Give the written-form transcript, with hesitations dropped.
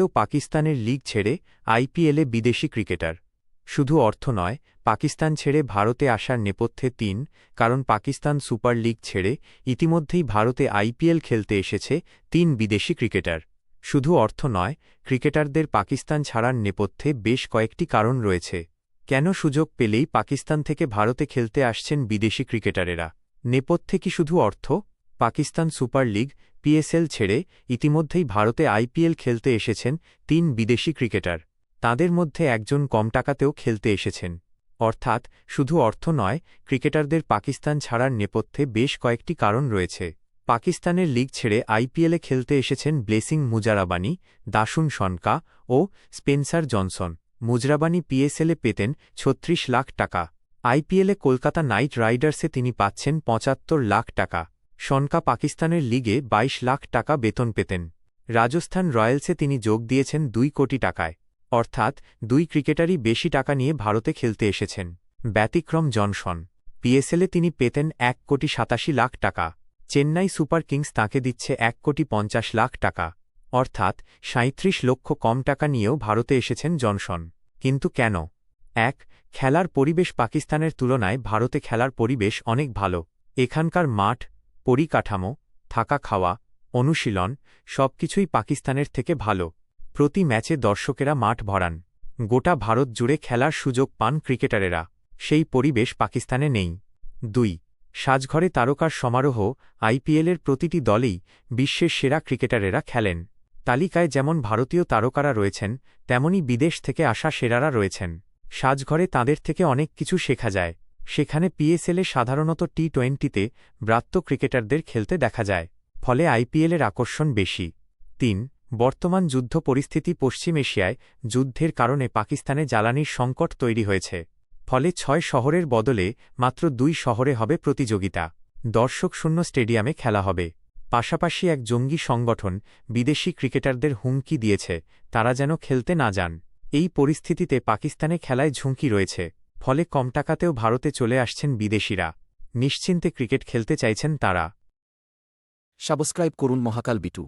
পাকিস্তানের লিগ ছেড়ে আইপিএলে বিদেশি ক্রিকেটার। শুধু অর্থ নয়, পাকিস্তান ছেড়ে ভারতে আসার নেপথ্যে কারণ পাকিস্তান সুপার লিগ ছেড়ে ইতিমধ্যেই ভারতে আইপিএল খেলতে এসেছে ৩ বিদেশি ক্রিকেটার। শুধু অর্থ নয়, ক্রিকেটারদের পাকিস্তান ছাড়ার নেপথ্যে বেশ কয়েকটি কারণ রয়েছে। কেন সুযোগ পেলেই পাকিস্তান থেকে ভারতে খেলতে আসছেন বিদেশি ক্রিকেটারেরা? নেপথ্যে কি শুধু অর্থ? পাকিস্তান সুপার লিগ পিএসএল ছেড়ে ইতিমধ্যেই ভারতে আইপিএল খেলতে এসেছেন ৩ বিদেশি ক্রিকেটার। তাঁদের মধ্যে একজন কম টাকাতেও খেলতে এসেছেন। অর্থাৎ শুধু অর্থ নয়, ক্রিকেটারদের পাকিস্তান ছাড়ার নেপথ্যে বেশ কয়েকটি কারণ রয়েছে। পাকিস্তানের লিগ ছেড়ে আইপিএলে খেলতে এসেছেন ব্লেসিং মুজারাবানি, দাসুন সনকা ও স্পেন্সার জনসন। মুজরাবানি পিএসএলে পেতেন ৩৬ লাখ টাকা। আইপিএলে কলকাতা নাইট রাইডার্সে তিনি পাচ্ছেন ৭৫ লাখ টাকা। সনকা পাকিস্তানের লিগে ২২ লাখ টাকা বেতন পেতেন। রাজস্থান রয়্যালসে তিনি যোগ দিয়েছেন ২ কোটি টাকায়। অর্থাৎ ২ ক্রিকেটারই বেশি টাকা নিয়ে ভারতে খেলতে এসেছেন। ব্যতিক্রম জনসন। পিএসএলে তিনি পেতেন ১,৮৭ লাখ টাকা। চেন্নাই সুপার কিংস তাঁকে দিচ্ছে ১,৫০ লাখ টাকা। অর্থাৎ ৩৭ লক্ষ কম টাকা নিয়েও ভারতে এসেছেন জনসন। কিন্তু কেন? ১. খেলার পরিবেশ পাকিস্তানের তুলনায় ভারতে খেলার পরিবেশ অনেক ভালো। এখানকার মাঠ, পরিকাঠামো, থাকা খাওয়া, অনুশীলন সবকিছুই পাকিস্তানের থেকে ভালো। প্রতি ম্যাচে দর্শকেরা মাঠ ভরান। গোটা ভারত জুড়ে খেলার সুযোগ পান ক্রিকেটারেরা। সেই পরিবেশ পাকিস্তানে নেই। ২. সাজঘরে তারকার সমারোহ। আইপিএলের প্রতিটি দলেই বিশ্বের সেরা ক্রিকেটারেরা খেলেন। তালিকায় যেমন ভারতীয় তারকারা রয়েছেন, তেমনি বিদেশ থেকে আসা সেরারা রয়েছেন। সাজঘরে তাঁদের থেকে অনেক কিছু শেখা যায়। সেখানে পিএসএলে সাধারণত টি-20তে ব্রাত্য ক্রিকেটারদের খেলতে দেখা যায়। ফলে আইপিএলের আকর্ষণ বেশি। ৩. বর্তমান যুদ্ধ পরিস্থিতি। পশ্চিম এশিয়ায় যুদ্ধের কারণে পাকিস্তানে জ্বালানির সংকট তৈরি হয়েছে। ফলে ৬ শহরের বদলে মাত্র ২ শহরে হবে প্রতিযোগিতা। দর্শকশূন্য স্টেডিয়ামে খেলা হবে। পাশাপাশি এক জঙ্গি সংগঠন বিদেশি ক্রিকেটারদের হুমকি দিয়েছে তারা যেন খেলতে না যান। এই পরিস্থিতিতে পাকিস্তানে খেলায় ঝুঁকি রয়েছে। ফলে কম টাকাতেও ভারতে চলে আসছেন বিদেশিরা। নিশ্চিন্তে ক্রিকেট খেলতে চাইছেন তারা। সাবস্ক্রাইব করুন মহাকাল বিটু।